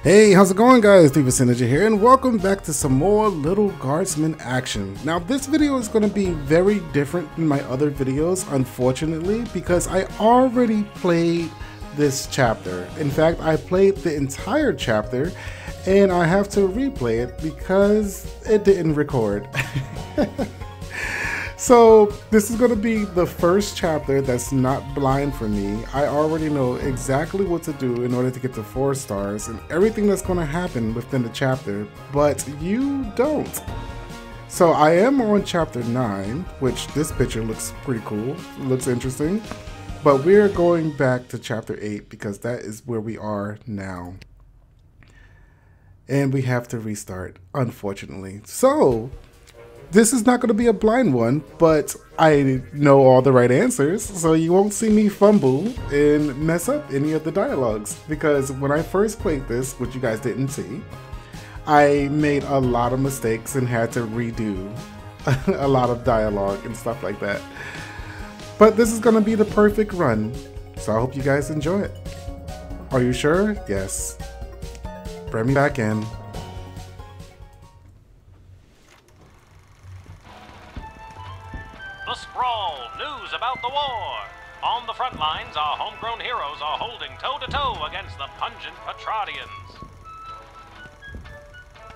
Hey, how's it going guys? Diva Synergy here and welcome back to some more Little Guardsman action. Now this video is going to be very different than my other videos, unfortunately, because I already played this chapter. In fact, I played the entire chapter and I have to replay it because it didn't record. So this is going to be the first chapter that's not blind for me. I already know exactly what to do in order to get to 4 stars and everything that's going to happen within the chapter, but you don't. So I am on chapter 9, which this picture looks pretty cool, looks interesting, but we're going back to chapter 8 because that is where we are now. And we have to restart, unfortunately. So this is not going to be a blind one, but I know all the right answers, so you won't see me fumble and mess up any of the dialogues. Because when I first played this, which you guys didn't see, I made a lot of mistakes and had to redo a lot of dialogue and stuff like that. But this is going to be the perfect run, so I hope you guys enjoy it. Are you sure? Yes. Bring me back in. The Sprawl, news about the war. On the front lines, our homegrown heroes are holding toe-to-toe against the pungent Petradians.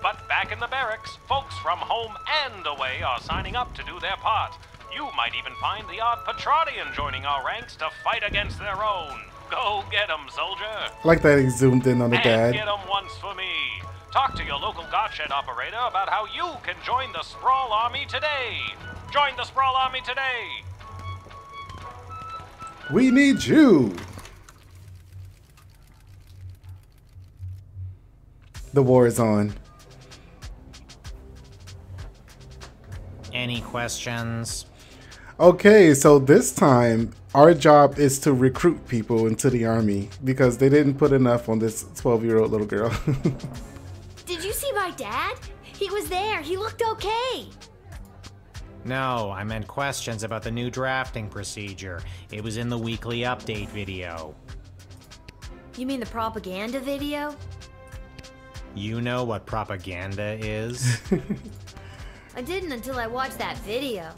But back in the barracks, folks from home and away are signing up to do their part. You might even find the odd Petradian joining our ranks to fight against their own. Go get 'em, soldier. I like that he zoomed in on the dad. And get 'em once for me. Talk to your local Godshed operator about how you can join the Sprawl Army today. Join the Sprawl Army today! We need you! The war is on. Any questions? Okay, so this time our job is to recruit people into the army because they didn't put enough on this 12-year-old little girl. Did you see my dad? He was there. He looked okay. No, I meant questions about the new drafting procedure. It was in the weekly update video. You mean the propaganda video? You know what propaganda is? I didn't until I watched that video.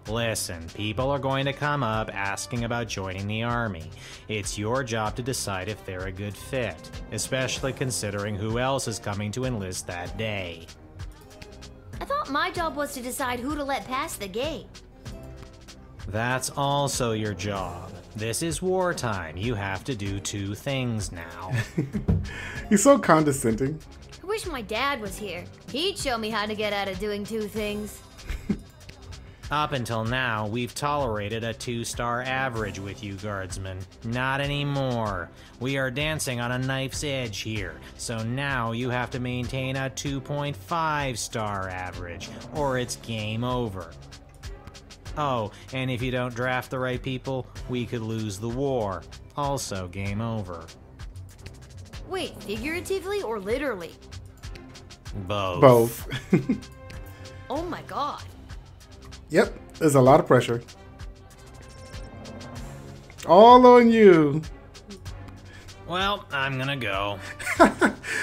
Listen, people are going to come up asking about joining the army. It's your job to decide if they're a good fit, especially considering who else is coming to enlist that day. I thought my job was to decide who to let pass the gate. That's also your job. This is wartime. You have to do 2 things now. He's so condescending. I wish my dad was here. He'd show me how to get out of doing 2 things. Up until now, we've tolerated a 2-star average with you, Guardsman. Not anymore. We are dancing on a knife's edge here, so now you have to maintain a 2.5-star average, or it's game over. Oh, and if you don't draft the right people, we could lose the war. Also game over. Wait, figuratively or literally? Both. Both. Oh my god. Yep, there's a lot of pressure. All on you. Well, I'm gonna go.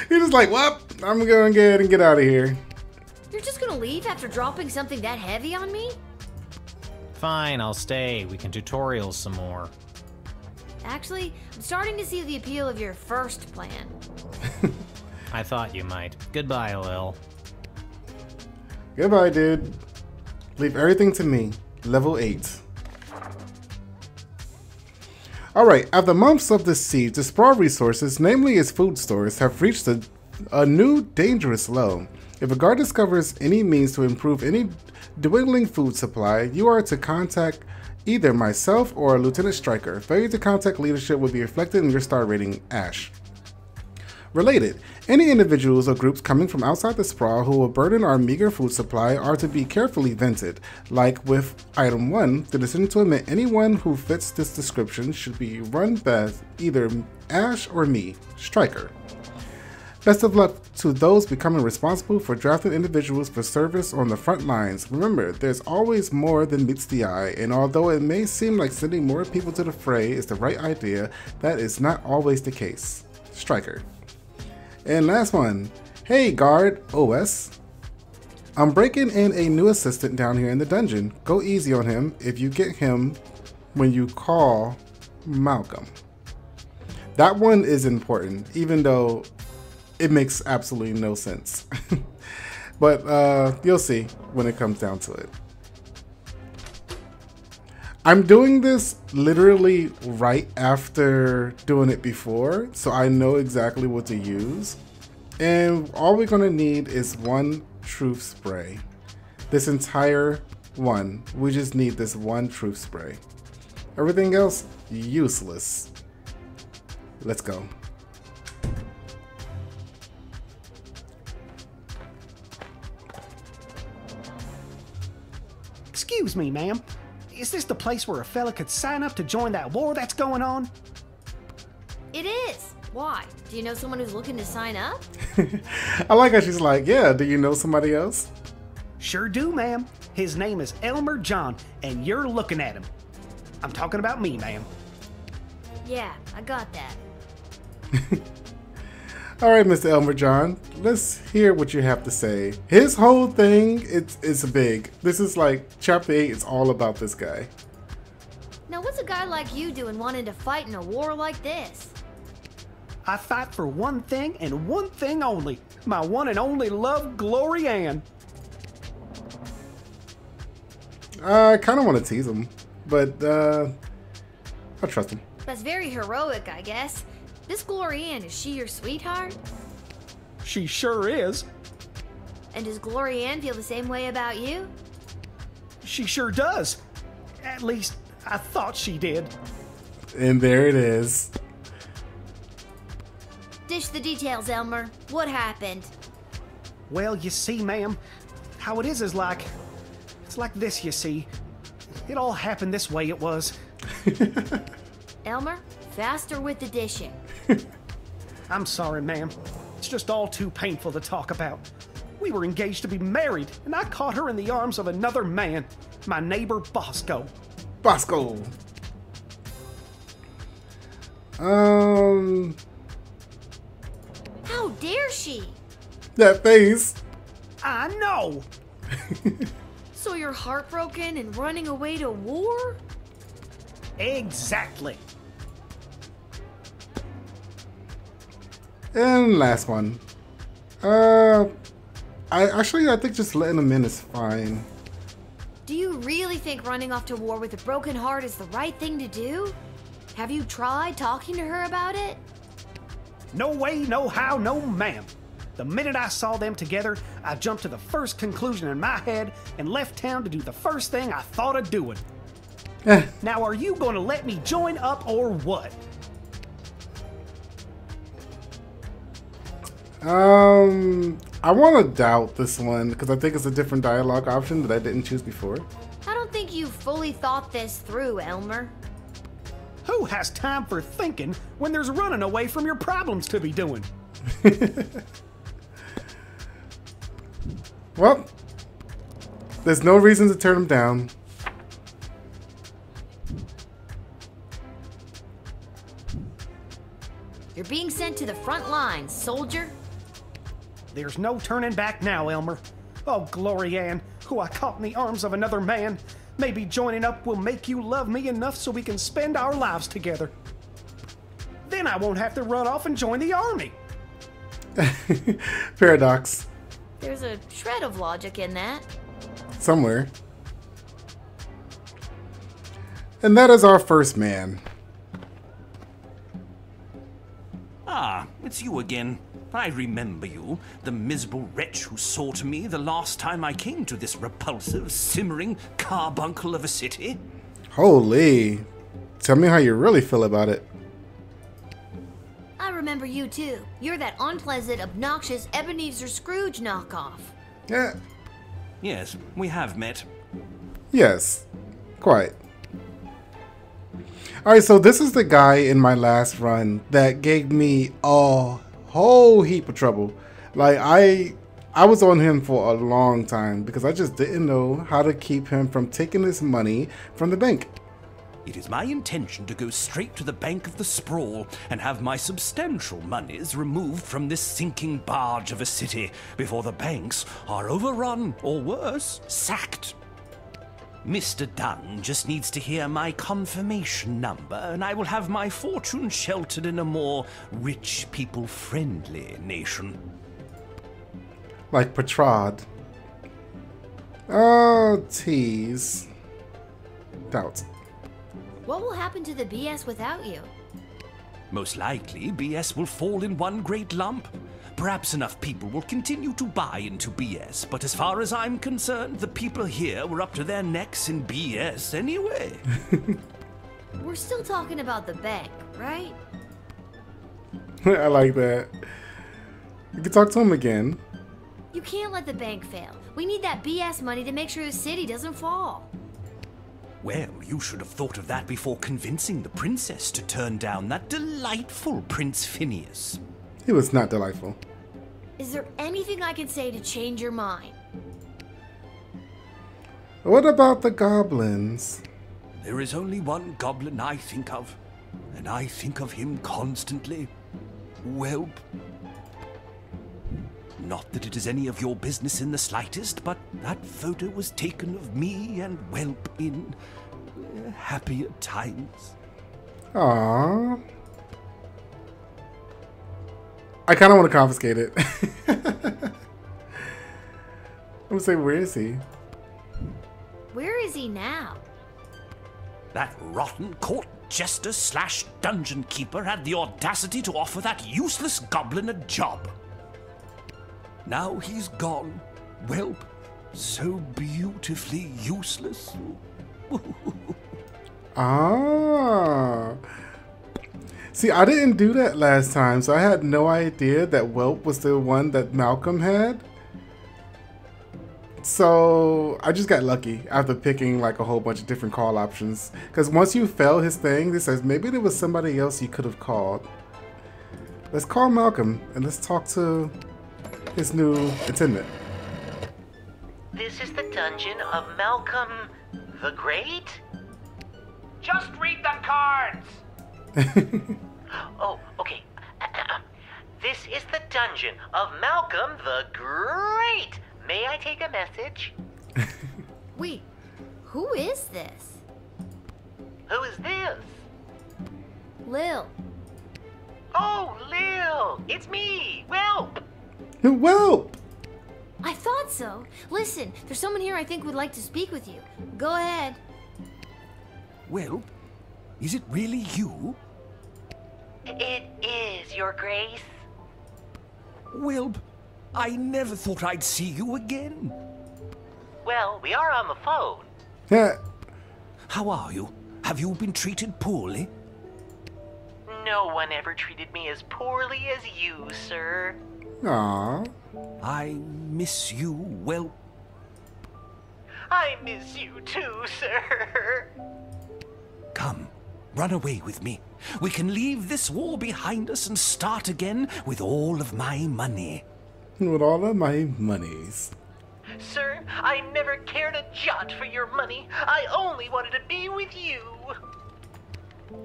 He's just like, well, I'm gonna go ahead and get out of here. You're just gonna leave after dropping something that heavy on me? Fine, I'll stay. We can tutorial some more. Actually, I'm starting to see the appeal of your first plan. I thought you might. Goodbye, Lil. Goodbye, dude. Leave everything to me. Level 8. Alright, after months of the siege, the Sprawl resources, namely its food stores, have reached a new dangerous low. If a guard discovers any means to improve any dwindling food supply, you are to contact either myself or Lieutenant Stryker. Failure to contact leadership will be reflected in your star rating, Ash. Related, any individuals or groups coming from outside the Sprawl who will burden our meager food supply are to be carefully vented. Like with Item 1, the decision to admit anyone who fits this description should be run by either Ash or me, Stryker. Best of luck to those becoming responsible for drafting individuals for service on the front lines. Remember, there's always more than meets the eye, and although it may seem like sending more people to the fray is the right idea, that is not always the case. Striker. And last one. Hey, guard OS. I'm breaking in a new assistant down here in the dungeon. Go easy on him if you get him when you call Malcolm. That one is important, even though it makes absolutely no sense. But you'll see when it comes down to it. I'm doing this literally right after doing it before, so I know exactly what to use. And all we're gonna need is one truth spray. This entire one. We just need this one truth spray. Everything else, useless. Let's go. Excuse me, ma'am. Is this the place where a fella could sign up to join that war that's going on? It is. Why? Do you know someone who's looking to sign up? I like how she's like, yeah, do you know somebody else? Sure do, ma'am. His name is Elmer John, and you're looking at him. I'm talking about me, ma'am. Yeah, I got that. All right, Mr. Elmer John, let's hear what you have to say. His whole thing, it's big. This is like chapter 8 is all about this guy. Now, what's a guy like you doing wanting to fight in a war like this? I fight for one thing and one thing only. My one and only love, Glory Ann. I kind of want to tease him, but I trust him. That's very heroic, I guess. This Glory Ann, is she your sweetheart? She sure is. And does Glory Ann feel the same way about you? She sure does. At least, I thought she did. And there it is. Dish the details, Elmer. What happened? Well, you see, ma'am, how it is it's like this, you see. It all happened this way it was. Elmer, faster with the dishing. I'm sorry, ma'am. It's just all too painful to talk about. We were engaged to be married, and I caught her in the arms of another man, my neighbor Bosco. Bosco. How dare she? That face. I know! So you're heartbroken and running away to war? Exactly. And last one. I think just letting him in is fine. Do you really think running off to war with a broken heart is the right thing to do? Have you tried talking to her about it? No way, no how, no ma'am. The minute I saw them together, I jumped to the first conclusion in my head and left town to do the first thing I thought of doing. Now, are you going to let me join up or what? I want to doubt this one because I think it's a different dialogue option that I didn't choose before. I don't think you fully thought this through, Elmer. Who has time for thinking when there's running away from your problems to be doing? Well, there's no reason to turn him down. You're being sent to the front lines, soldier. There's no turning back now, Elmer. Oh, Glory Ann, who I caught in the arms of another man. Maybe joining up will make you love me enough so we can spend our lives together. Then I won't have to run off and join the army. Paradox. There's a shred of logic in that. Somewhere. And that is our first man. Ah, it's you again. I remember you, the miserable wretch who sought me the last time I came to this repulsive, simmering carbuncle of a city. Holy. Tell me how you really feel about it. I remember you too. You're that unpleasant, obnoxious Ebenezer Scrooge knockoff. Yeah. Yes, we have met. Yes. Quite. Alright, so this is the guy in my last run that gave me a whole heap of trouble. Like, I was on him for a long time because I just didn't know how to keep him from taking his money from the bank. It is my intention to go straight to the bank of the sprawl and have my substantial monies removed from this sinking barge of a city before the banks are overrun, or worse, sacked. Mr. Dunn just needs to hear my confirmation number, and I will have my fortune sheltered in a more rich people-friendly nation. Like Petrod. Oh, tease. Doubt. What will happen to the BS without you? Most likely, BS will fall in one great lump. Perhaps enough people will continue to buy into BS, but as far as I'm concerned, the people here were up to their necks in BS anyway. We're still talking about the bank, right? I like that. You can talk to him again. You can't let the bank fail. We need that BS money to make sure the city doesn't fall. Well, you should have thought of that before convincing the princess to turn down that delightful Prince Phineas. He was not delightful. Is there anything I can say to change your mind? What about the goblins? There is only one goblin I think of, and I think of him constantly. Whelp. Not that it is any of your business in the slightest, but that photo was taken of me and Whelp in happier times. Aww. I kind of want to confiscate it. I'm gonna say, where is he? Where is he now? That rotten court jester slash dungeon keeper had the audacity to offer that useless goblin a job. Now he's gone. Whelp, so beautifully useless. Ah. See, I didn't do that last time, so I had no idea that Whelp was the one that Malcolm had. So I just got lucky after picking like a whole bunch of different call options. Because once you fail his thing, this says maybe there was somebody else you could have called. Let's call Malcolm and let's talk to his new attendant. This is the dungeon of Malcolm the Great? Just read the cards! Oh, okay. This is the dungeon of Malcolm the Great. May I take a message? Wait, who is this? Who is this? Lil. Oh, Lil! It's me, Whelp! Whelp! I thought so. Listen, there's someone here I think would like to speak with you. Go ahead. Whelp, is it really you? It is, Your Grace. Whelp, I never thought I'd see you again. Well, we are on the phone. Yeah. How are you? Have you been treated poorly? No one ever treated me as poorly as you, sir. Aww. I miss you, Whelp. I miss you too, sir. Come, run away with me. We can leave this war behind us and start again with all of my money. With all of my monies. Sir, I never cared a jot for your money. I only wanted to be with you.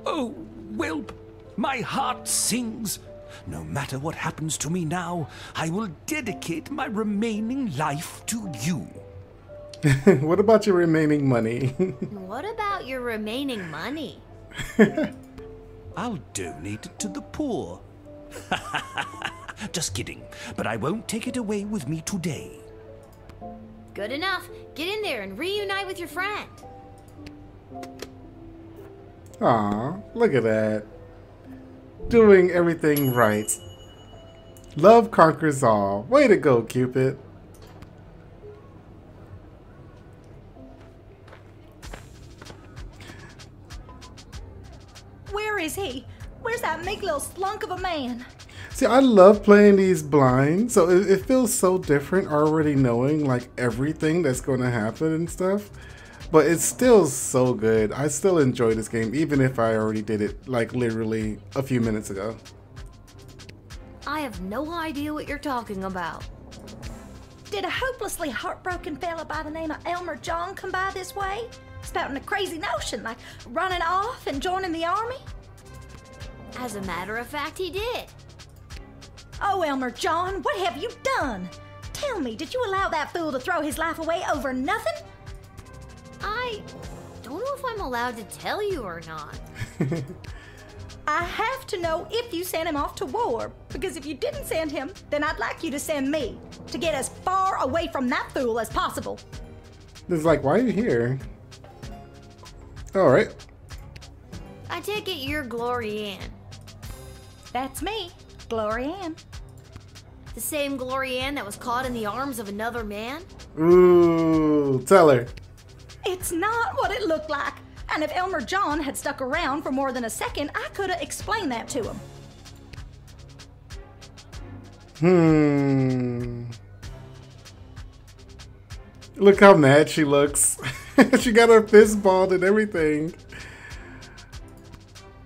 Oh, Whelp, my heart sings. No matter what happens to me now, I will dedicate my remaining life to you. What about your remaining money? What about your remaining money? I'll donate it to the poor. Just kidding, but I won't take it away with me today. Good enough. Get in there and reunite with your friend. Aw, look at that. Doing everything right. Love conquers all. Way to go, Cupid. Where is he? Where's that meek little slunk of a man? See, I love playing these blind, so it feels so different already knowing like everything that's going to happen and stuff. But it's still so good. I still enjoy this game, even if I already did it like literally a few minutes ago. I have no idea what you're talking about. Did a hopelessly heartbroken fella by the name of Elmer John come by this way? spouting a crazy notion like running off and joining the army? As a matter of fact, he did. Oh, Elmer John, what have you done? Tell me, did you allow that fool to throw his life away over nothing? I don't know if I'm allowed to tell you or not. I have to know if you sent him off to war, because if you didn't send him, then I'd like you to send me to get as far away from that fool as possible. It's like, why are you here? Alright. I take it you're Glory Ann. That's me, Glory Ann. The same Glory Ann that was caught in the arms of another man? Ooh, tell her. It's not what it looked like. And if Elmer John had stuck around for more than a second, I could have explained that to him. Look how mad she looks. She got her fist balled and everything.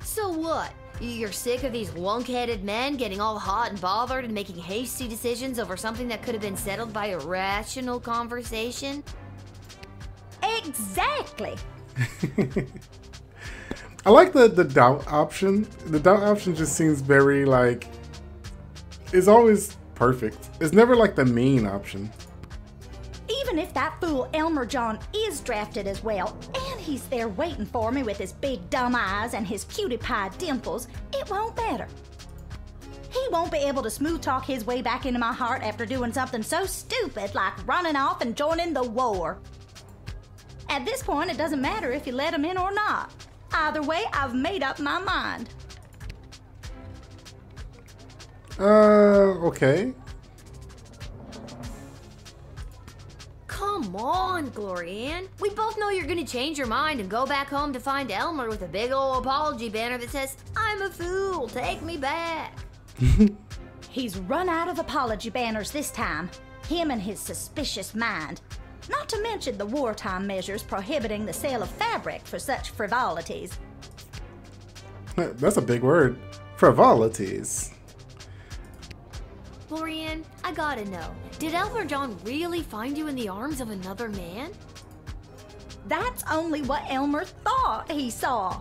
So what? You're sick of these lunk-headed men getting all hot and bothered and making hasty decisions over something that could have been settled by a rational conversation? Exactly. I like the doubt option. The doubt option just seems very like, it's always perfect. It's never like the mean option. Even if that fool Elmer John is drafted as well, and he's there waiting for me with his big dumb eyes and his cutie pie dimples, it won't matter. He won't be able to smooth talk his way back into my heart after doing something so stupid like running off and joining the war. At this point, it doesn't matter if you let him in or not. Either way, I've made up my mind. Okay. Come on, Glory Ann. We both know you're gonna change your mind and go back home to find Elmer with a big old apology banner that says, "I'm a fool, take me back." He's run out of apology banners this time. Him and his suspicious mind. Not to mention the wartime measures prohibiting the sale of fabric for such frivolities. That's a big word. Frivolities. Glory Ann, I gotta know, did Elmer John really find you in the arms of another man? That's only what Elmer thought he saw.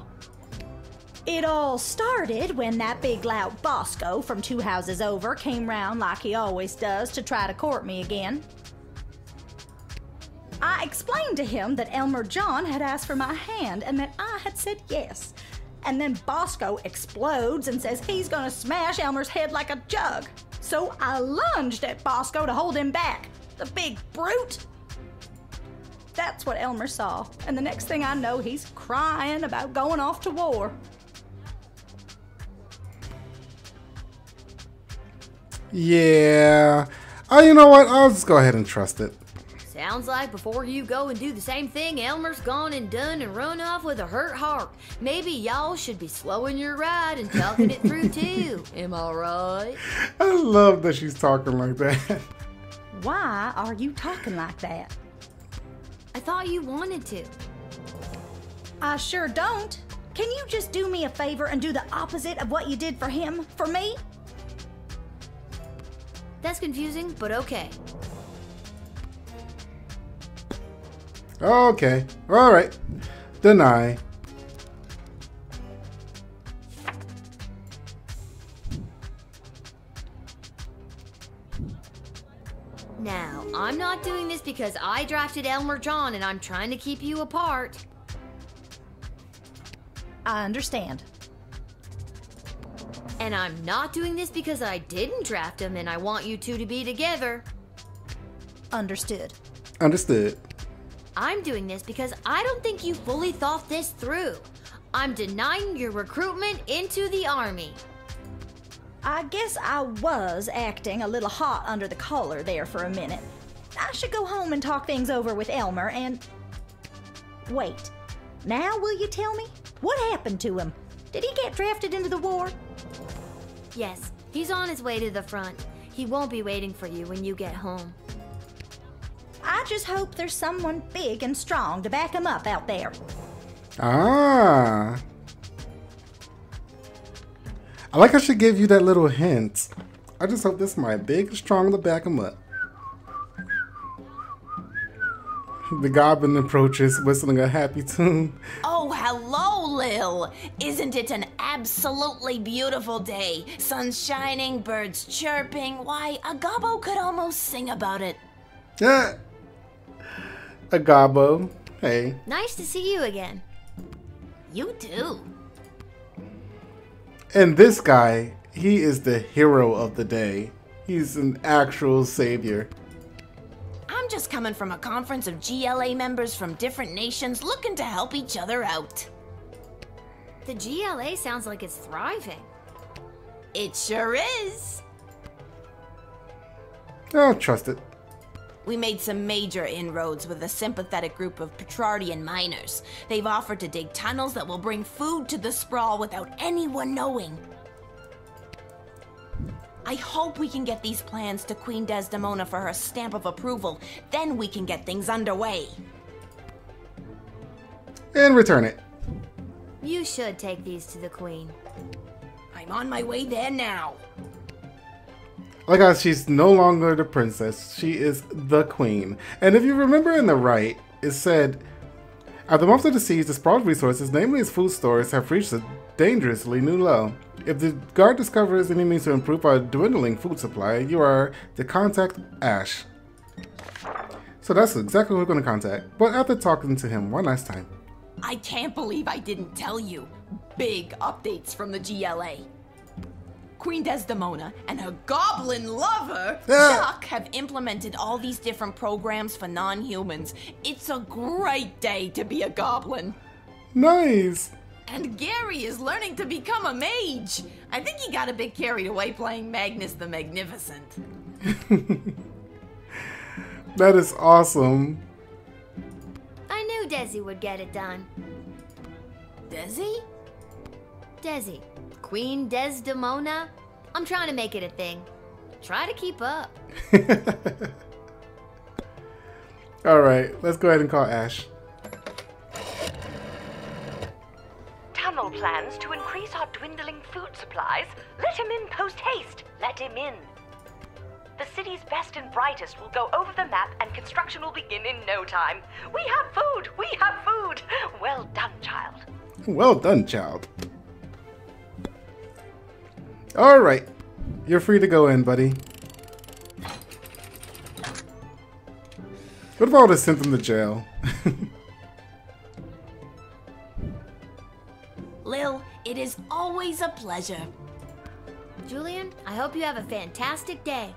It all started when that big loud Bosco from 2 houses over came round like he always does to try to court me again. I explained to him that Elmer John had asked for my hand and that I had said yes. And then Bosco explodes and says he's gonna smash Elmer's head like a jug. So I lunged at Bosco to hold him back. The big brute! That's what Elmer saw. And the next thing I know, he's crying about going off to war. Yeah. Oh, you know what? I'll just go ahead and trust it. Sounds like before you go and do the same thing, Elmer's gone and done and run off with a hurt heart. Maybe y'all should be slowing your ride and talking it through too. Am I right? I love that she's talking like that. Why are you talking like that? I thought you wanted to. I sure don't. Can you just do me a favor and do the opposite of what you did for him, for me? That's confusing, but okay. Okay. Alright. Deny. Now, I'm not doing this because I drafted Elmer John and I'm trying to keep you apart. I understand. And I'm not doing this because I didn't draft him and I want you two to be together. Understood. Understood. I'm doing this because I don't think you fully thought this through. I'm denying your recruitment into the army. I guess I was acting a little hot under the collar there for a minute. I should go home and talk things over with Elmer and... Wait. Now will you tell me? What happened to him? Did he get drafted into the war? Yes, he's on his way to the front. He won't be waiting for you when you get home. I just hope there's someone big and strong to back him up out there. Ah. I like how she gave you that little hint. I just hope this is my big and strong to back him up. The goblin approaches, whistling a happy tune. Oh, hello, Lil. Isn't it an absolutely beautiful day? Sun's shining, birds chirping. Why, a gobbo could almost sing about it. Yeah. A gobbo. Hey. Nice to see you again. You too. And this guy, he is the hero of the day. He's an actual savior. I'm just coming from a conference of GLA members from different nations looking to help each other out. The GLA sounds like it's thriving. It sure is. I'll trust it. We made some major inroads with a sympathetic group of Petrardian miners. They've offered to dig tunnels that will bring food to the sprawl without anyone knowing. I hope we can get these plans to Queen Desdemona for her stamp of approval. Then we can get things underway. And return it. You should take these to the Queen. I'm on my way there now. Like how she's no longer the princess, she is the queen. And if you remember in the right, it said, at the month of the siege, the sprawled resources, namely its food stores, have reached a dangerously new low. If the guard discovers any means to improve our dwindling food supply, you are to contact Ash. So that's exactly who we're going to contact. But after talking to him one last time. I can't believe I didn't tell you. Big updates from the GLA. Queen Desdemona and her goblin lover, Chuck, have implemented all these different programs for non-humans. It's a great day to be a goblin. Nice. And Gary is learning to become a mage. I think he got a bit carried away playing Magnus the Magnificent. That is awesome. I knew Desi would get it done. Desi? Desi. Queen Desdemona. I'm trying to make it a thing. Try to keep up. Alright, let's go ahead and call Ash. Tunnel plans to increase our dwindling food supplies. Let him in post-haste. Let him in. The city's best and brightest will go over the map and construction will begin in no time. We have food! We have food! Well done, child. Well done, child. Alright. You're free to go in, buddy. What if I would have sent him to jail? Lil, it is always a pleasure. Julian, I hope you have a fantastic day.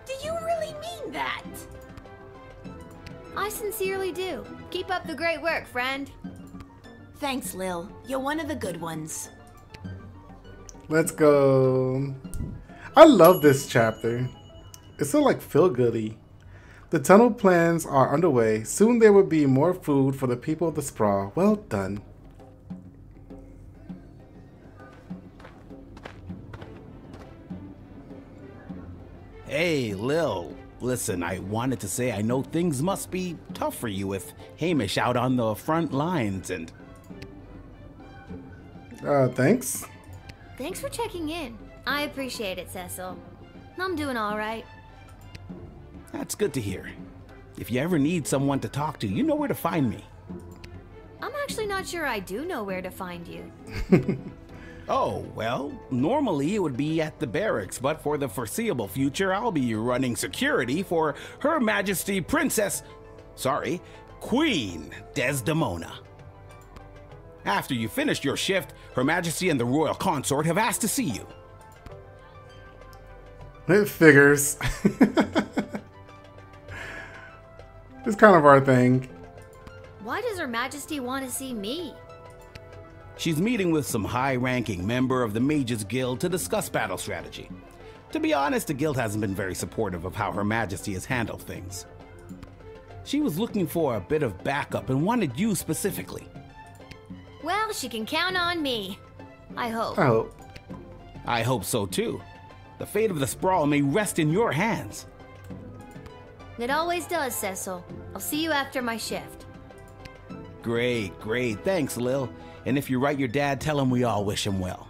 Do you really mean that? I sincerely do. Keep up the great work, friend. Thanks, Lil. You're one of the good ones. Let's go. I love this chapter. It's so like feel-goody. The tunnel plans are underway. Soon there will be more food for the people of the sprawl. Well done. Hey, Lil. Listen, I wanted to say I know things must be tough for you with Hamish out on the front lines and... Thanks. Thanks for checking in. I appreciate it, Cecil. I'm doing all right. That's good to hear. If you ever need someone to talk to, you know where to find me. I'm actually not sure I do know where to find you. Oh, well, normally it would be at the barracks, but for the foreseeable future, I'll be running security for Her Majesty Queen Desdemona. After you finish your shift, Her Majesty and the Royal Consort have asked to see you. It figures. It's kind of our thing. Why does Her Majesty want to see me? She's meeting with some high-ranking member of the Mages Guild to discuss battle strategy. To be honest, the guild hasn't been very supportive of how Her Majesty has handled things. She was looking for a bit of backup and wanted you specifically. Well, she can count on me. I hope. I hope so too. The fate of the sprawl may rest in your hands. It always does, Cecil. I'll see you after my shift. Great. Thanks, Lil. And if you write your dad, tell him we all wish him well.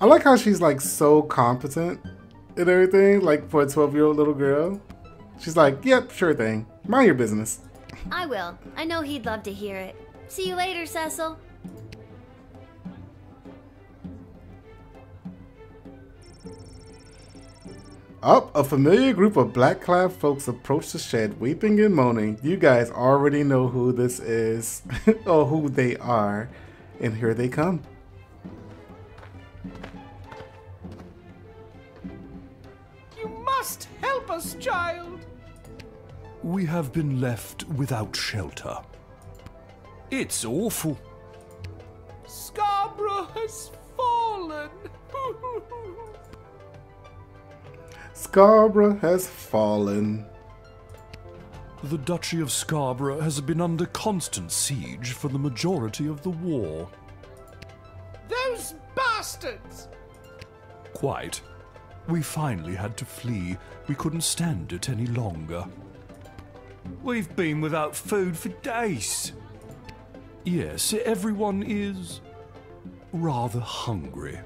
I like how she's like so competent and everything, like for a 12-year-old little girl. She's like, yep, sure thing. Mind your business. I will. I know he'd love to hear it. See you later, Cecil. Up, a familiar group of black-clad folks approach the shed, weeping and moaning. You guys already know who this is, or who they are, and here they come. You must help us, child. We have been left without shelter. It's awful. Scarborough has fallen. Scarborough has fallen. The Duchy of Scarborough has been under constant siege for the majority of the war. Those bastards! Quite. We finally had to flee. We couldn't stand it any longer. We've been without food for days. Yes, everyone is rather hungry.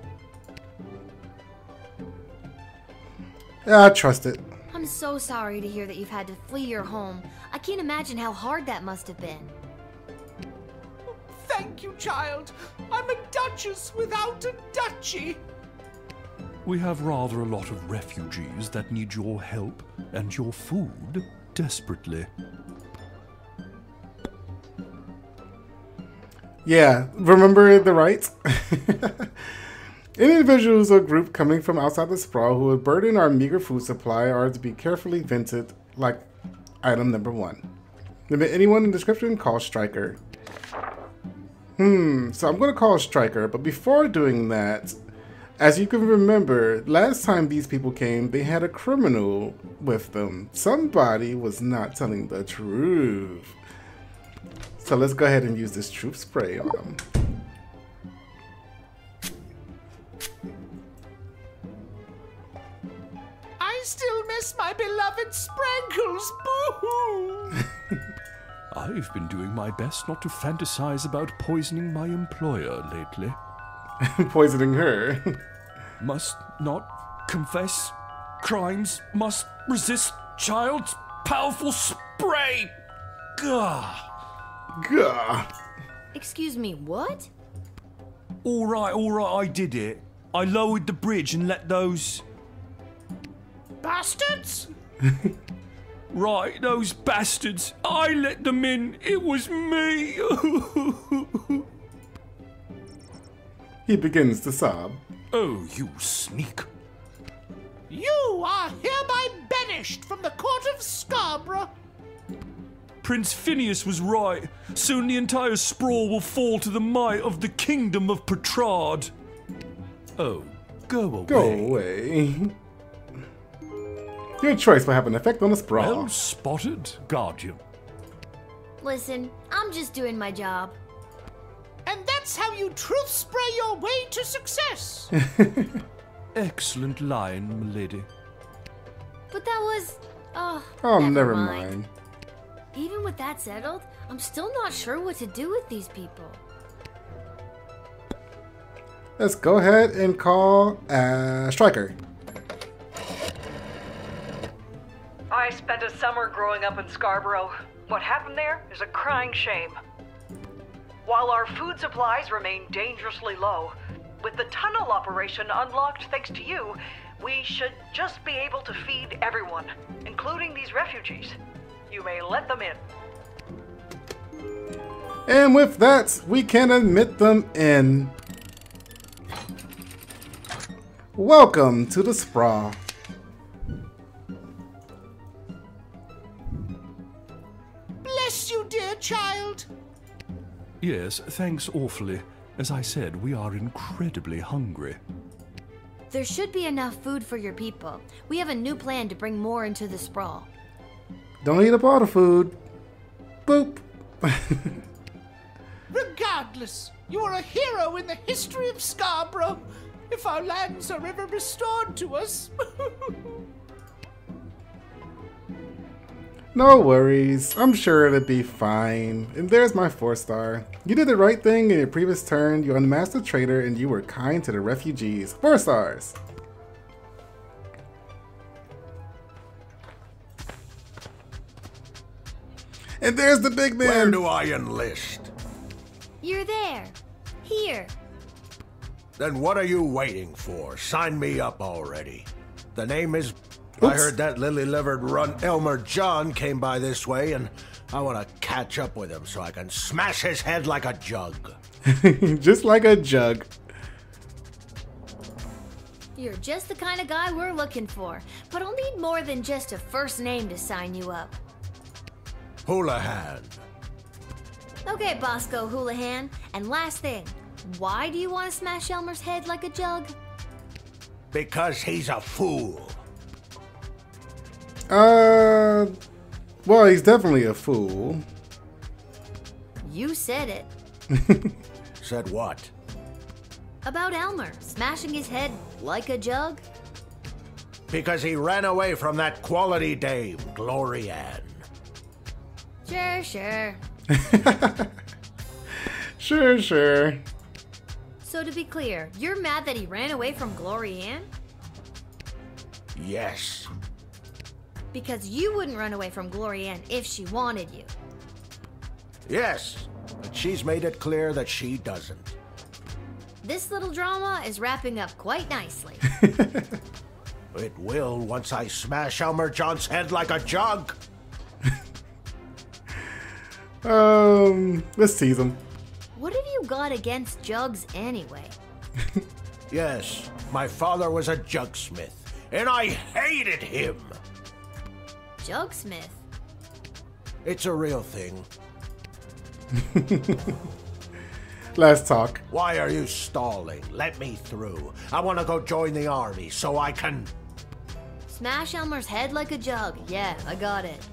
Yeah, I trust it. I'm so sorry to hear that you've had to flee your home. I can't imagine how hard that must have been. Thank you, child. I'm a duchess without a duchy. We have rather a lot of refugees that need your help and your food desperately. Yeah, remember the rights? Individuals or group coming from outside the sprawl who would burden our meager food supply are to be carefully vented, like item number 1. Limit anyone in the description, call Striker. So I'm going to call Striker, but before doing that, as you can remember, last time these people came, they had a criminal with them. Somebody was not telling the truth. So let's go ahead and use this truth spray on them. I still miss my beloved Sprankles. Boo-hoo! I've been doing my best not to fantasize about poisoning my employer lately. Poisoning her. Must not confess crimes, must resist child's powerful spray. Gah. Gah. Excuse me, what? All right, I did it. I lowered the bridge and let those... Bastards? Right, those bastards. I let them in. It was me. He begins to sob. Oh, you sneak. You are hereby banished from the court of Scarborough. Prince Phineas was right. Soon the entire sprawl will fall to the might of the kingdom of Petrard. Oh, go away. Go away. Your choice will have an effect on the sprawl. Well spotted, Guardian. Listen, I'm just doing my job. And that's how you truth spray your way to success. Excellent line, milady. But that was... Oh, never never mind. mind. Even with that settled, I'm still not sure what to do with these people. Let's go ahead and call Striker. I spent a summer growing up in Scarborough. What happened there is a crying shame. While our food supplies remain dangerously low, with the tunnel operation unlocked thanks to you, we should just be able to feed everyone, including these refugees. You may let them in. And with that, we can admit them in. Welcome to the sprawl. Bless you, dear child. Yes, thanks awfully. As I said, we are incredibly hungry. There should be enough food for your people. We have a new plan to bring more into the sprawl. Don't eat up all the food. Boop. Regardless, you are a hero in the history of Scarborough. If our lands are ever restored to us. No worries. I'm sure it'll be fine. And there's my 4-star. You did the right thing in your previous turn. You unmasked the traitor and you were kind to the refugees. 4 stars. And there's the big man. Where do I enlist? You're there. Here. Then what are you waiting for? Sign me up already. The name is... I heard that lily-livered runt Elmer John came by this way, and I want to catch up with him so I can smash his head like a jug. Just like a jug. You're just the kind of guy we're looking for, but I'll need more than just a first name to sign you up. Houlihan. Okay, Bosco Houlihan. And last thing, why do you want to smash Elmer's head like a jug? Because he's a fool. Well, he's definitely a fool. You said it. Said what? About Elmer smashing his head like a jug? Because he ran away from that quality dame, Glory Ann. Sure. Sure. So to be clear, you're mad that he ran away from Glory Ann? Yes. Because you wouldn't run away from Glory Ann if she wanted you. Yes, but she's made it clear that she doesn't. This little drama is wrapping up quite nicely. It will once I smash Elmer John's head like a jug. Let's tease him. What have you got against jugs anyway? Yes, my father was a jugsmith, and I hated him. Jugsmith? It's a real thing. Let's talk. Why are you stalling? Let me through. I want to go join the army so I can... Smash Elmer's head like a jug. Yeah, I got it.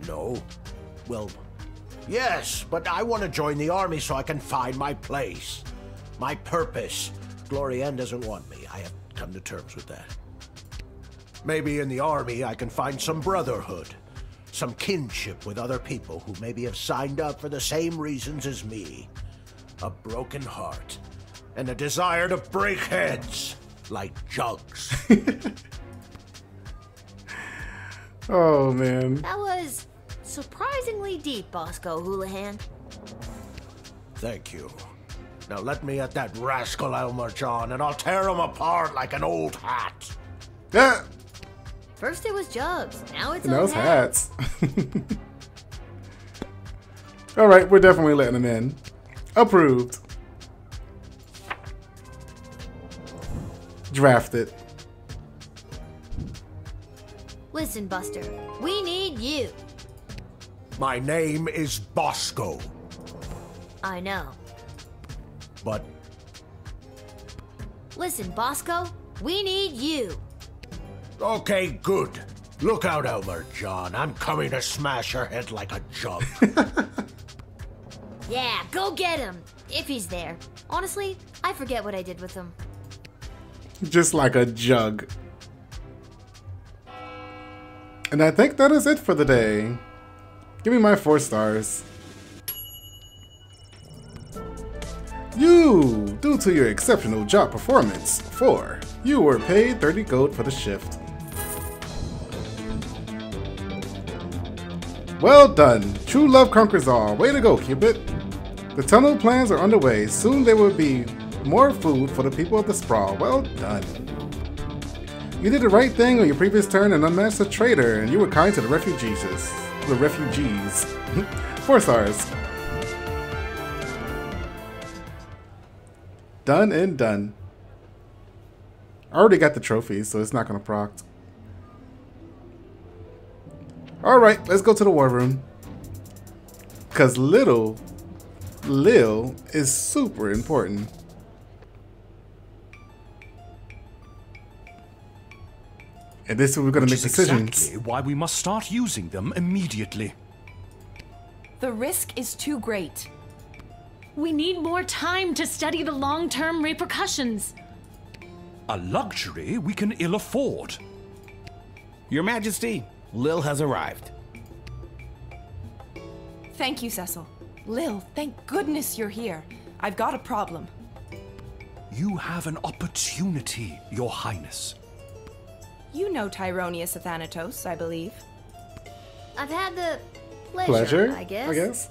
No. Well, yes, but I want to join the army so I can find my place. My purpose. Glory Ann doesn't want me. I have come to terms with that. Maybe in the army I can find some brotherhood. Some kinship with other people who maybe have signed up for the same reasons as me. A broken heart. And a desire to break heads. Like jugs. Oh, man. That was surprisingly deep, Bosco Houlihan. Thank you. Now let me at that rascal Elmer John and I'll tear him apart like an old hat. Yeah. First it was jugs, now it's And those old hats. Alright, we're definitely letting him in. Approved. Drafted. Listen, Buster, we need you. My name is Bosco. I know. But... Listen, Bosco, we need you. Okay, good. Look out, Elmer John. I'm coming to smash your head like a jug. Yeah, go get him. If he's there. Honestly, I forget what I did with him. Just like a jug. And I think that is it for the day. Give me my 4 stars. You, due to your exceptional job performance, 4. You were paid 30 gold for the shift. Well done. True love conquers all. Way to go, Cupid. The tunnel plans are underway. Soon there will be more food for the people of the sprawl. Well done. You did the right thing on your previous turn and unmasked the traitor, and you were kind to the refugees. 4 stars. Done and done. I already got the trophies, so it's not gonna proc. Alright, let's go to the war room. Cause Lil is super important. And this is where we're gonna make decisions. Exactly why we must start using them immediately. The risk is too great. We need more time to study the long-term repercussions. A luxury we can ill afford. Your Majesty, Lil has arrived. Thank you, Cecil. Lil, thank goodness you're here. I've got a problem. You have an opportunity, Your Highness. You know Tyronius Athanatos, I believe. I've had the Pleasure, I guess.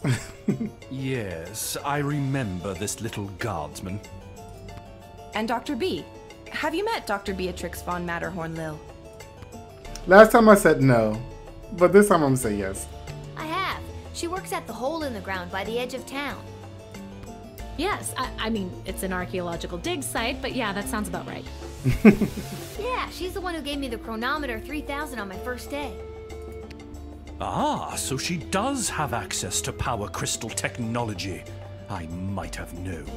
Yes, I remember this little guardsman. And Dr. B. Have you met Dr. Beatrix von Matterhorn, Lil? Last time I said no, but this time I'm gonna say yes. I have. She works at the hole in the ground by the edge of town. Yes, I mean, it's an archaeological dig site, but yeah, that sounds about right. Yeah, she's the one who gave me the chronometer 3000 on my first day. Ah, so she does have access to power crystal technology. I might have known.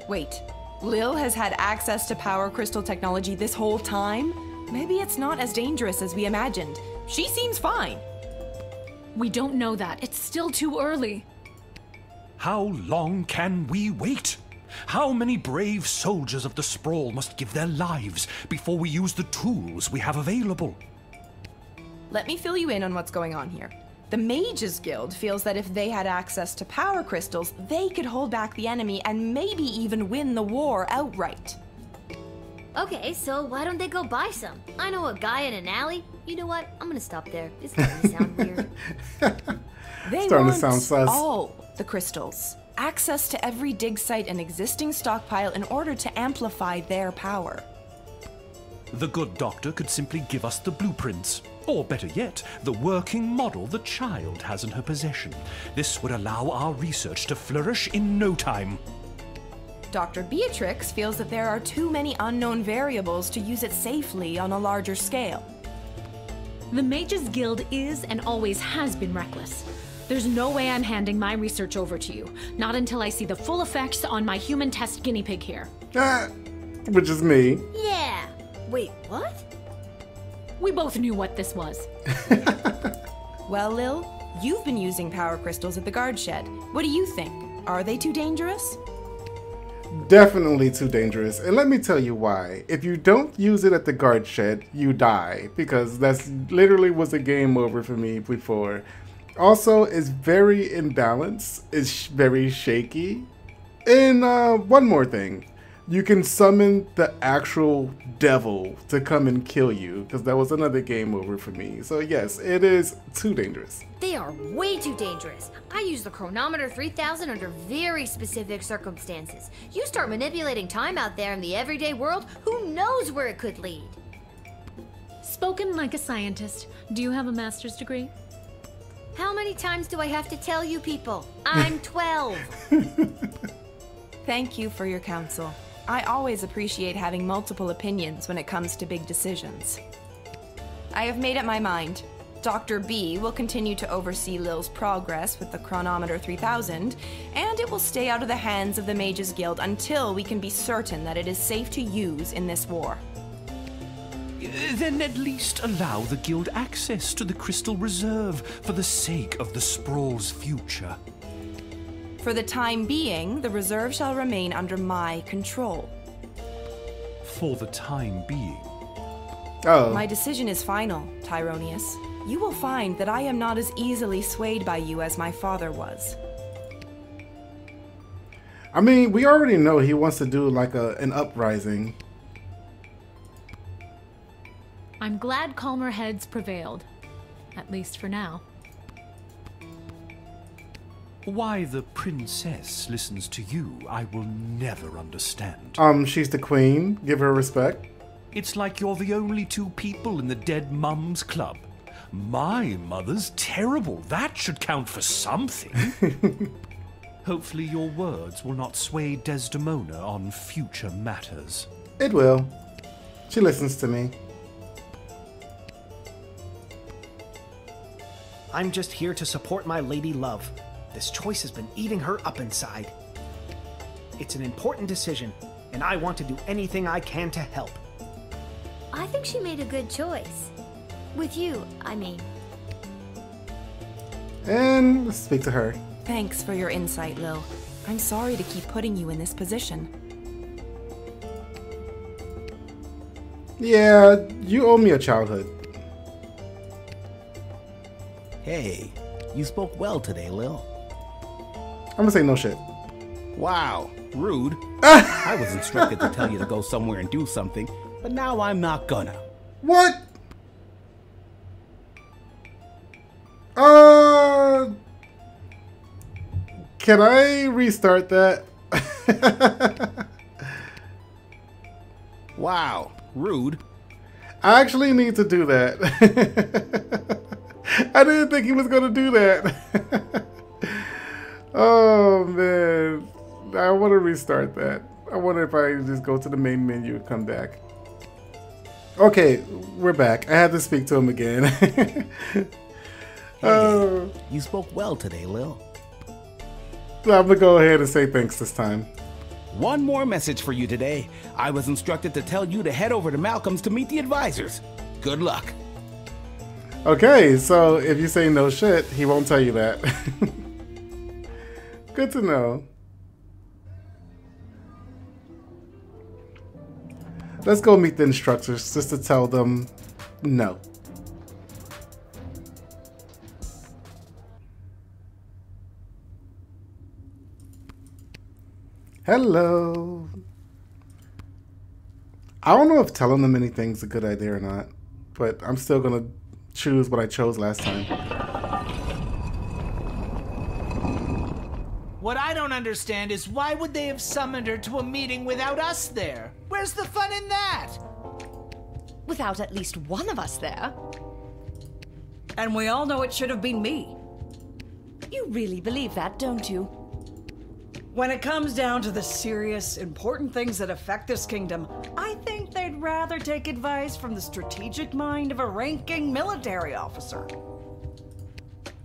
Wait, Lil has had access to power crystal technology this whole time? Maybe it's not as dangerous as we imagined. She seems fine. We don't know that. It's still too early. How long can we wait? How many brave soldiers of the Sprawl must give their lives before we use the tools we have available? Let me fill you in on what's going on here. The Mages Guild feels that if they had access to power crystals, they could hold back the enemy and maybe even win the war outright. Okay, so why don't they go buy some? I know a guy in an alley. You know what? I'm gonna stop there. It's starting to sound weird. They Starting want to sound sus. all the crystals. Access to every dig site and existing stockpile in order to amplify their power. The good doctor could simply give us the blueprints. Or better yet, the working model the child has in her possession. This would allow our research to flourish in no time. Dr. Beatrix feels that there are too many unknown variables to use it safely on a larger scale. The Mages Guild is and always has been reckless. There's no way I'm handing my research over to you. Not until I see the full effects on my human test guinea pig here. Which is me. Yeah. Wait, what? We both knew what this was. Well, Lil, you've been using power crystals at the guard shed. What do you think? Are they too dangerous? Definitely too dangerous. And let me tell you why. If you don't use it at the guard shed, you die. Because that's literally was a game over for me before. Also, it's very imbalanced. It's very shaky. And one more thing. You can summon the actual devil to come and kill you. Because that was another game over for me. So yes, it is too dangerous. They are way too dangerous. I use the chronometer 3000 under very specific circumstances. You start manipulating time out there in the everyday world, who knows where it could lead? Spoken like a scientist. Do you have a master's degree? How many times do I have to tell you people? I'm 12. Thank you for your counsel. I always appreciate having multiple opinions when it comes to big decisions. I have made up my mind. Dr. B will continue to oversee Lil's progress with the chronometer 3000, and it will stay out of the hands of the Mages Guild until we can be certain that it is safe to use in this war. Then at least allow the guild access to the crystal reserve for the sake of the Sprawl's future. For the time being, the reserve shall remain under my control. For the time being. Oh. My decision is final, Tyronius. You will find that I am not as easily swayed by you as my father was. I mean, we already know he wants to do like an uprising. I'm glad calmer heads prevailed. At least for now. Why the princess listens to you, I will never understand. She's the queen. Give her respect. It's like you're the only two people in the Dead Mums Club. My mother's terrible. That should count for something. Hopefully your words will not sway Desdemona on future matters. It will. She listens to me. I'm just here to support my lady love. This choice has been eating her up inside. It's an important decision, and I want to do anything I can to help. I think she made a good choice. With you, I mean. And let's speak to her. Thanks for your insight, Lil. I'm sorry to keep putting you in this position. Yeah, you owe me a childhood. Hey, you spoke well today, Lil. I'm gonna say no shit. Wow, rude. I was instructed to tell you to go somewhere and do something, but now I'm not gonna. What? Can I restart that? Wow, rude. I actually need to do that. I didn't think he was going to do that. Oh, man. I want to restart that. I wonder if I just go to the main menu and come back. Okay, we're back. I had to speak to him again. Hey, you spoke well today, Lil. I'm going to go ahead and say thanks this time. One more message for you today. I was instructed to tell you to head over to Malcolm's to meet the advisors. Good luck. Okay, so if you say no shit, he won't tell you that. Good to know. Let's go meet the instructors just to tell them no. Hello. I don't know if telling them anything's a good idea or not, but I'm still gonna choose what I chose last time. What I don't understand is why would they have summoned her to a meeting without us there? Where's the fun in that? Without at least one of us there. And we all know it should have been me. You really believe that, don't you? When it comes down to the serious, important things that affect this kingdom, I think they'd rather take advice from the strategic mind of a ranking military officer.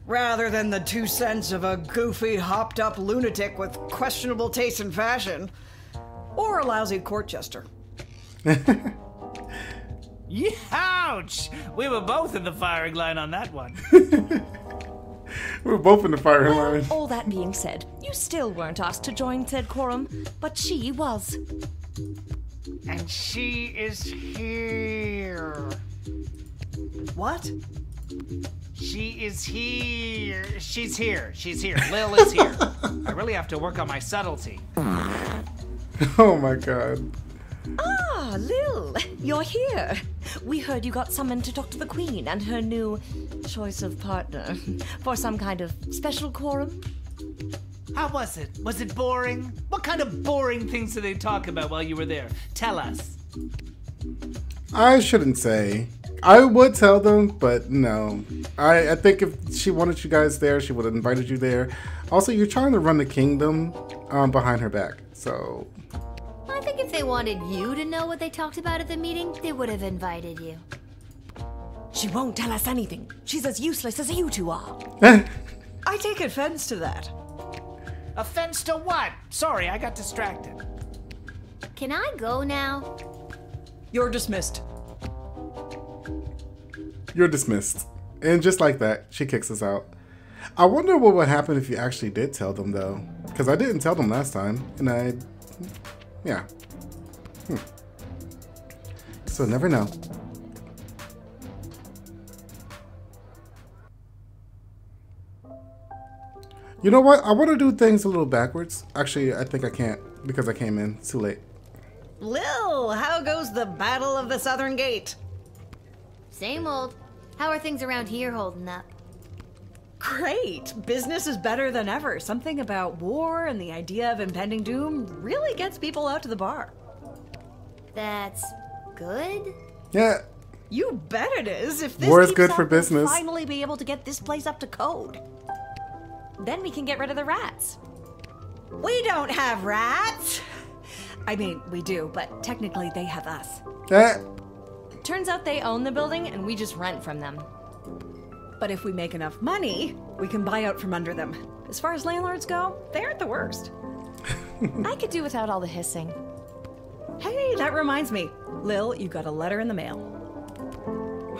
Rather than the 2 cents of a goofy, hopped-up lunatic with questionable taste in fashion. Or a lousy court jester. Ouch! We were both in the firing line on that one. We were both in the firing line. All that being said, you still weren't asked to join said quorum, but she was. And she is here. What? She is here. She's here. She's here. Lil is here. I really have to work on my subtlety. Oh my god. Ah, Lil, you're here. We heard you got summoned to talk to the Queen and her new choice of partner for some kind of special quorum. How was it? Was it boring? What kind of boring things did they talk about while you were there? Tell us. I shouldn't say. I would tell them, but no. I think if she wanted you guys there, she would have invited you there. Also, you're trying to run the kingdom behind her back, so... I think if they wanted you to know what they talked about at the meeting, they would have invited you. She won't tell us anything. She's as useless as you two are. I take offense to that. Offense to what? Sorry, I got distracted. Can I go now? You're dismissed. You're dismissed. And just like that, she kicks us out. I wonder what would happen if you actually did tell them, though. Because I didn't tell them last time. And yeah. So never know. You know what? I want to do things a little backwards. Actually, I think I can't because I came in too late. Lil, how goes the Battle of the Southern Gate? Same old. How are things around here holding up? Great. Business is better than ever. Something about war and the idea of impending doom really gets people out to the bar. That's good? Yeah. You bet it is. If this war is keeps good up, for business. We'll finally be able to get this place up to code. Then we can get rid of the rats. We don't have rats. I mean, we do, but technically they have us. Turns out they own the building and we just rent from them. But if we make enough money, we can buy out from under them. As far as landlords go, they aren't the worst. I could do without all the hissing. Hey, that reminds me. Lil, you got a letter in the mail.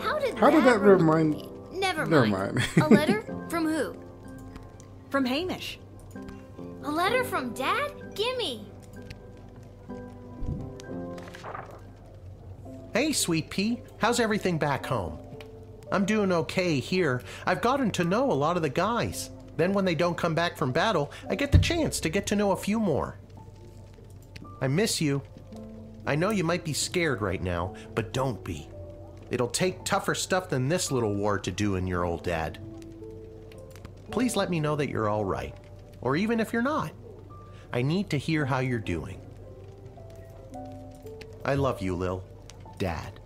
How did that remind me? Never mind. A letter? From who? From Hamish. A letter from Dad? Gimme. Hey, Sweet Pea. How's everything back home? I'm doing okay here. I've gotten to know a lot of the guys. Then when they don't come back from battle, I get the chance to get to know a few more. I miss you. I know you might be scared right now, but don't be. It'll take tougher stuff than this little war to do in your old dad. Please let me know that you're all right. Or even if you're not. I need to hear how you're doing. I love you, Lil. Dad.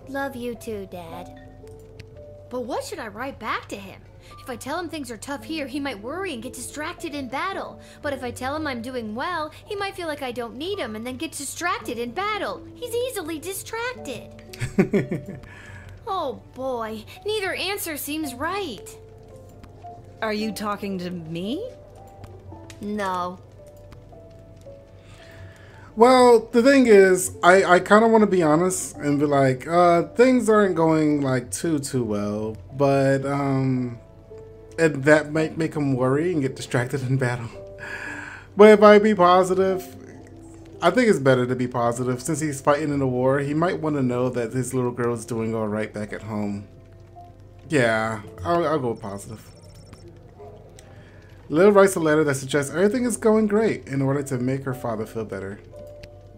Love you too, Dad. But what should I write back to him? If I tell him things are tough here, he might worry and get distracted in battle. But if I tell him I'm doing well, he might feel like I don't need him and then get distracted in battle. He's easily distracted. Oh boy, neither answer seems right. Are you talking to me? No. Well, the thing is, I kind of want to be honest and be like, things aren't going like too well, but and that might make him worry and get distracted in battle. But if I be positive, I think it's better to be positive. Since he's fighting in a war, he might want to know that his little girl's doing all right back at home. Yeah, I'll go positive. Lil writes a letter that suggests everything is going great in order to make her father feel better.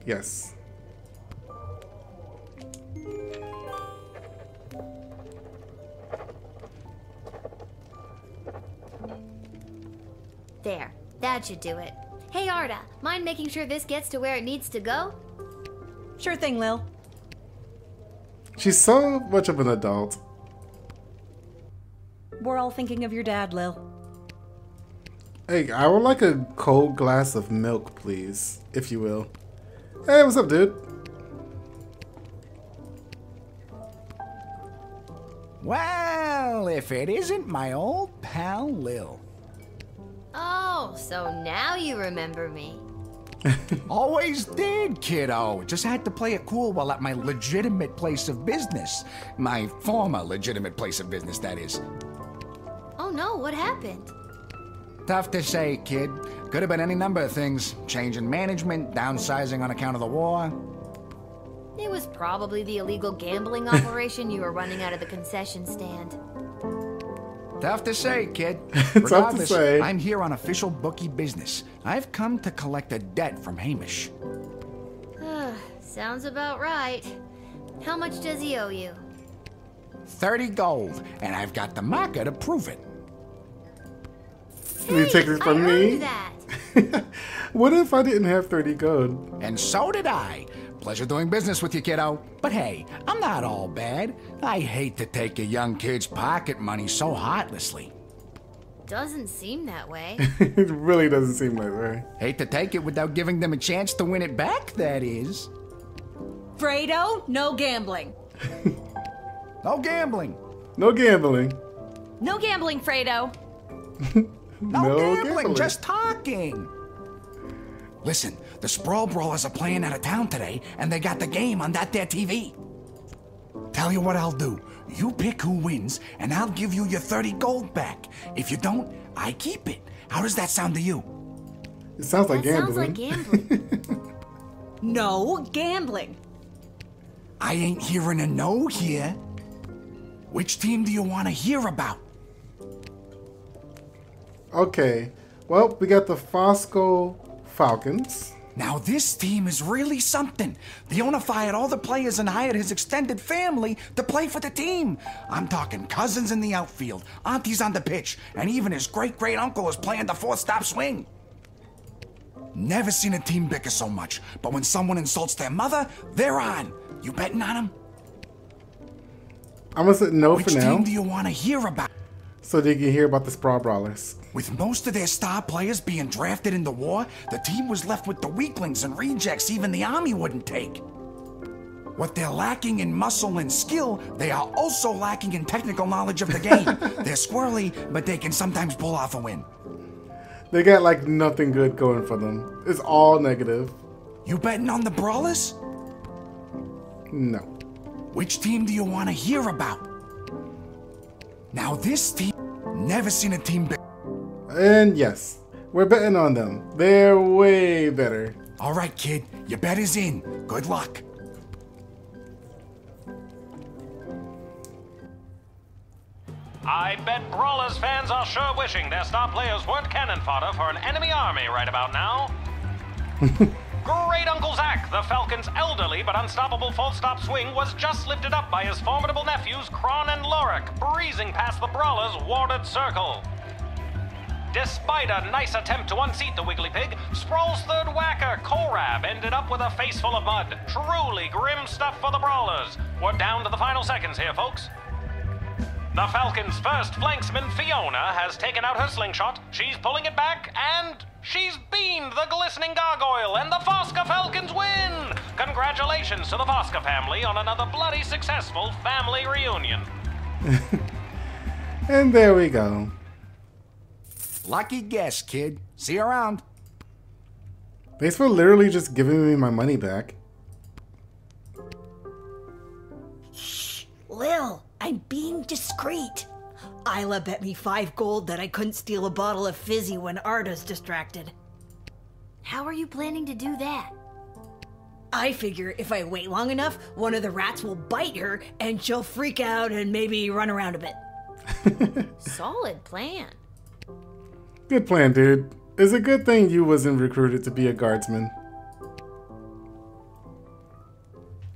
Yes. There, that should do it. Hey Arda, mind making sure this gets to where it needs to go? Sure thing, Lil. She's so much of an adult. We're all thinking of your dad, Lil. Hey, I would like a cold glass of milk, please, if you will. Hey, what's up, dude? Well, if it isn't my old pal Lil. Oh, so now you remember me. Always did, kiddo. Just had to play it cool while at my legitimate place of business. My former legitimate place of business, that is. Oh no, what happened? Tough to say, kid. Could have been any number of things. Change in management, downsizing on account of the war. It was probably the illegal gambling operation you were running out of the concession stand. Tough to say, kid. Tough Regardless, to say. I'm here on official bookie business. I've come to collect a debt from Hamish. Sounds about right. How much does he owe you? 30 gold, and I've got the marker to prove it. Can you take it from me? What if I didn't have 30 gold? And so did I. Pleasure doing business with you, kiddo. But hey, I'm not all bad. I hate to take a young kid's pocket money so heartlessly. Doesn't seem that way. It really doesn't seem that way. Hate to take it without giving them a chance to win it back, that is. Fredo, no gambling. No gambling. No gambling. No gambling, Fredo. No gambling, just talking. Listen, the Sprawl Brawlers are playing out of town today, and they got the game on that there TV. Tell you what I'll do. You pick who wins, and I'll give you your 30 gold back. If you don't, I keep it. How does that sound to you? It sounds like gambling. Sounds like gambling. No gambling. I ain't hearing a no here. Which team do you want to hear about? Okay. Well, we got the Fosco Falcons. Now this team is really something. The owner fired all the players and hired his extended family to play for the team. I'm talking cousins in the outfield, aunties on the pitch, and even his great-great-uncle is playing the fourth-stop swing. Never seen a team bicker so much, but when someone insults their mother, they're on. You betting on them? I'm gonna say no for now. Which team do you want to hear about? So they can hear about the Sprawl Brawlers. With most of their star players being drafted in the war, the team was left with the weaklings and rejects even the army wouldn't take. What they're lacking in muscle and skill, they are also lacking in technical knowledge of the game. They're squirrely, but they can sometimes pull off a win. They got like nothing good going for them. It's all negative. You betting on the Brawlers? No. Which team do you want to hear about? Now this team, never seen a team better. And yes, we're betting on them. They're way better. All right, kid, your bet is in. Good luck. I bet Brawlers fans are sure wishing their star players weren't cannon fodder for an enemy army right about now. Great Uncle Zach, the Falcon's elderly but unstoppable full-stop swing, was just lifted up by his formidable nephews Kron and Lorik, breezing past the Brawlers' warded circle. Despite a nice attempt to unseat the Wiggly Pig, Sprawl's third whacker, Korab, ended up with a face full of mud. Truly grim stuff for the Brawlers. We're down to the final seconds here, folks. The Falcons' first flanksman, Fiona, has taken out her slingshot. She's pulling it back, and she's beamed the glistening gargoyle, and the Fosca Falcons win! Congratulations to the Fosca family on another bloody successful family reunion. And there we go. Lucky guess, kid. See you around. Thanks for literally just giving me my money back. Shh, Lil, I'm being discreet. Isla bet me 5 gold that I couldn't steal a bottle of fizzy when Arda's distracted. How are you planning to do that? I figure if I wait long enough, one of the rats will bite her and she'll freak out and maybe run around a bit. Solid plan. Good plan, dude. It's a good thing you wasn't recruited to be a guardsman.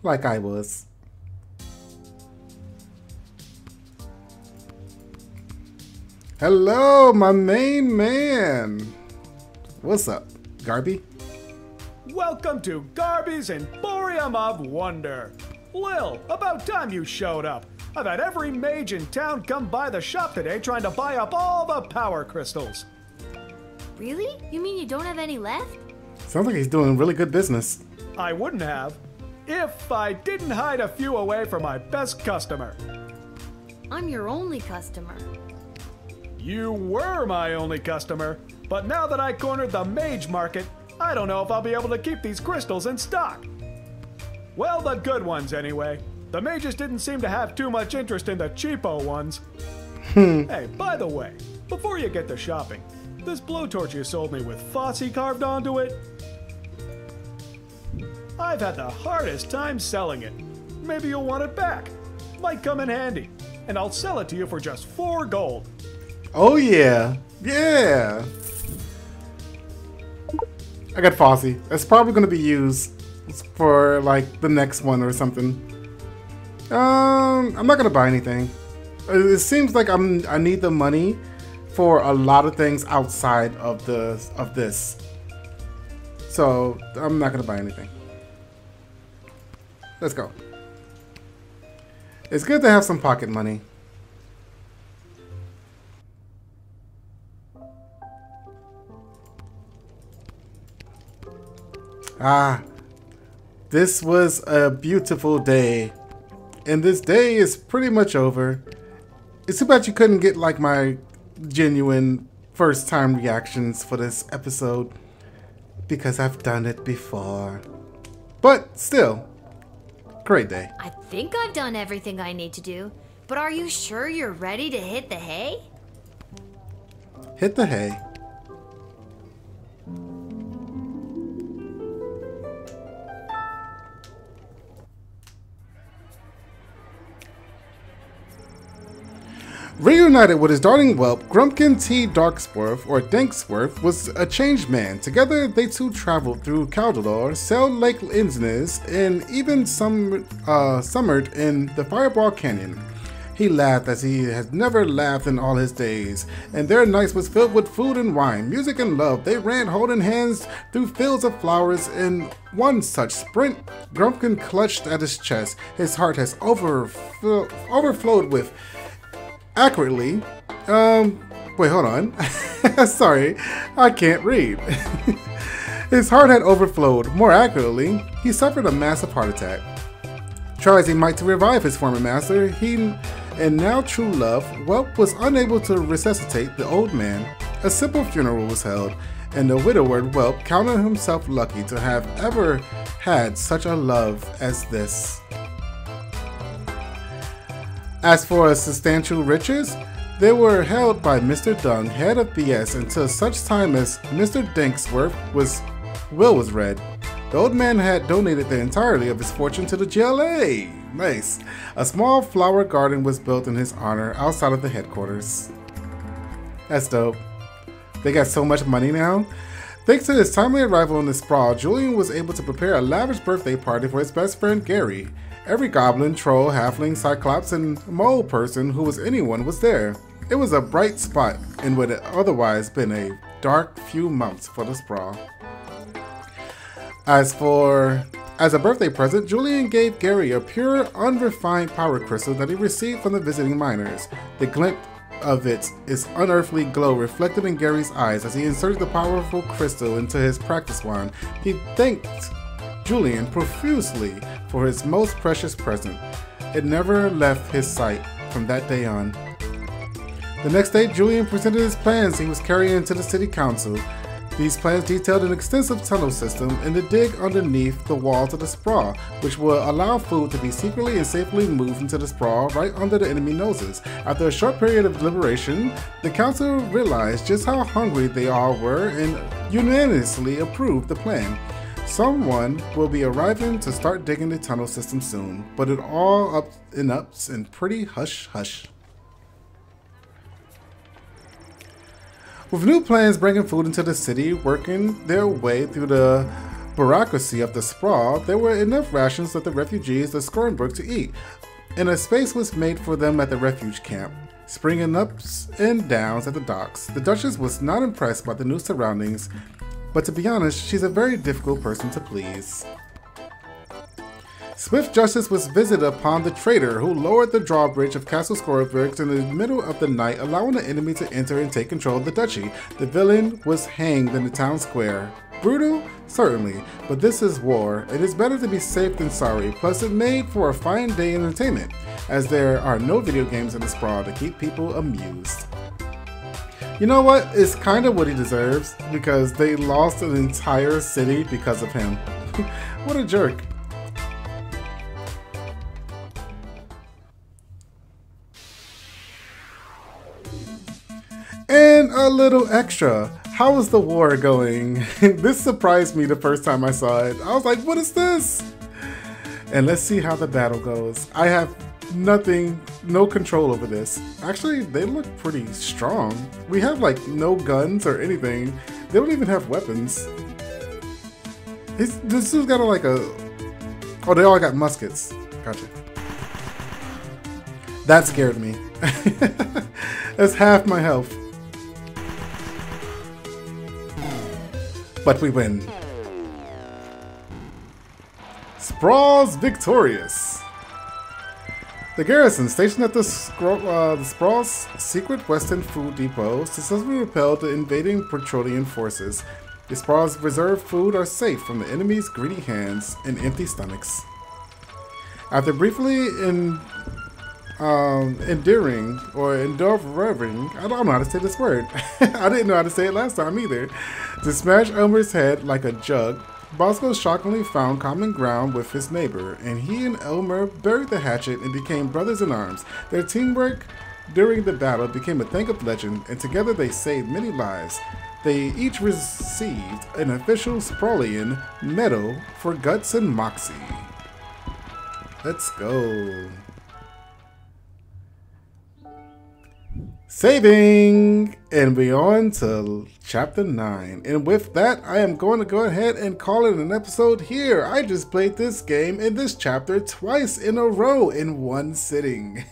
Like I was. Hello, my main man. What's up, Garby? Welcome to Garby's Emporium of Wonder. Lil, about time you showed up. I've had every mage in town come by the shop today trying to buy up all the power crystals. Really? You mean you don't have any left? Sounds like he's doing really good business. I wouldn't have if I didn't hide a few away for my best customer. I'm your only customer. You were my only customer, but now that I cornered the mage market, I don't know if I'll be able to keep these crystals in stock. Well, the good ones anyway. The mages didn't seem to have too much interest in the cheapo ones. Hey, by the way, before you get to shopping, this blowtorch you sold me with Fossey carved onto it? I've had the hardest time selling it. Maybe you'll want it back. Might come in handy. And I'll sell it to you for just 4 gold. Oh yeah. Yeah. I got Fossey. That's probably going to be used for like the next one or something. I'm not going to buy anything. It seems like I need the money for a lot of things outside of this. So I'm not gonna buy anything. Let's go. It's good to have some pocket money. Ah, this was a beautiful day. And this day is pretty much over. It's too bad you couldn't get like my genuine first time reactions for this episode, because I've done it before. But still, great day. I think I've done everything I need to do, but are you sure you're ready to hit the hay? Hit the hay. Reunited with his darling whelp, Grumpkin T. Darksworth, or Danksworth, was a changed man. Together, they two traveled through Caldor, sailed Lake Innsnes, and even summered in the Fireball Canyon. He laughed as he had never laughed in all his days, and their nights was filled with food and wine, music and love. They ran holding hands through fields of flowers. In one such sprint, Grumpkin clutched at his chest. His heart has overflowed with... Accurately, wait, hold on. Sorry, I can't read. His heart had overflowed. More accurately, he suffered a massive heart attack. Try as he might to revive his former master, and now true love, Whelp was unable to resuscitate the old man. A simple funeral was held, and the widower Whelp counted himself lucky to have ever had such a love as this. As for substantial riches, they were held by Mr. Dung, head of BS, until such time as Mr. Danksworth's will was read. The old man had donated the entirety of his fortune to the GLA. Nice. A small flower garden was built in his honor outside of the headquarters. That's dope. They got so much money now. Thanks to his timely arrival in the sprawl, Julian was able to prepare a lavish birthday party for his best friend Gary. Every goblin, troll, halfling, cyclops, and mole person who was anyone was there. It was a bright spot in what had otherwise been a dark few months for the Sprawl. As a birthday present, Julian gave Gary a pure, unrefined power crystal that he received from the visiting miners. The glint of its unearthly glow reflected in Gary's eyes as he inserted the powerful crystal into his practice wand. He thanked Julian profusely for his most precious present. It never left his sight from that day on. The next day, Julian presented his plans he was carrying to the city council. These plans detailed an extensive tunnel system in the dig underneath the walls of the Sprawl, which will allow food to be secretly and safely moved into the Sprawl right under the enemy noses. After a short period of deliberation, the council realized just how hungry they all were and unanimously approved the plan. Someone will be arriving to start digging the tunnel system soon, but it all ups and pretty hush-hush. With new plans bringing food into the city, working their way through the bureaucracy of the Sprawl, there were enough rations for the refugees of Scornbrook to eat, and a space was made for them at the refuge camp. Springing ups and downs at the docks, the Duchess was not impressed by the new surroundings, but to be honest, she's a very difficult person to please. Swift justice was visited upon the traitor who lowered the drawbridge of Castle Scornbrook in the middle of the night, allowing the enemy to enter and take control of the duchy. The villain was hanged in the town square. Brutal? Certainly, but this is war. It is better to be safe than sorry, plus it made for a fine day entertainment, as there are no video games in the Sprawl to keep people amused. You know what? It's kind of what he deserves, because they lost an entire city because of him. What a jerk. And a little extra. How is the war going? This surprised me the first time I saw it. I was like, what is this? And let's see how the battle goes. I have no control over this. Actually, they look pretty strong. We have like no guns or anything. They don't even have weapons. This dude's got like a... Oh, they all got muskets. Gotcha. That scared me. That's half my health. But we win. Sprawl's victorious. The garrison stationed at the Sprawl's secret western food depot successfully repelled the invading Petrolian forces. The Sprawl's reserved food are safe from the enemy's greedy hands and empty stomachs. After briefly enduring, I don't know how to say this word. I didn't know how to say it last time either. To smash Elmer's head like a jug, Bosco shockingly found common ground with his neighbor, and he and Elmer buried the hatchet and became brothers in arms. Their teamwork during the battle became a thing of legend, and together they saved many lives. They each received an official Sprawlian medal for guts and moxie. Let's go. Saving! And we're on to chapter 9. And with that, I am going to go ahead and call it an episode here. I just played this game in this chapter twice in a row in one sitting.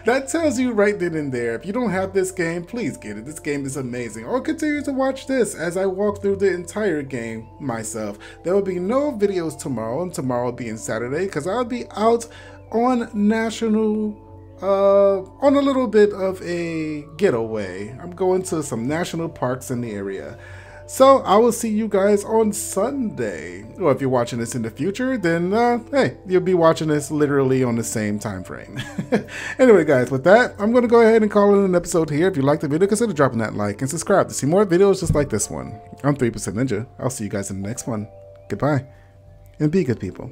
That tells you right then and there. If you don't have this game, please get it. This game is amazing. Or continue to watch this as I walk through the entire game myself. There will be no videos tomorrow, and tomorrow being Saturday, because I'll be out on on a little bit of a getaway. I'm going to some national parks in the area. So I will see you guys on Sunday. Or if you're watching this in the future, then hey, you'll be watching this literally on the same time frame. Anyway guys, with that, I'm going to go ahead and call it an episode here. If you liked the video, consider dropping that like and subscribe to see more videos just like this one. I'm 3% Ninja. I'll see you guys in the next one. Goodbye. And be good people.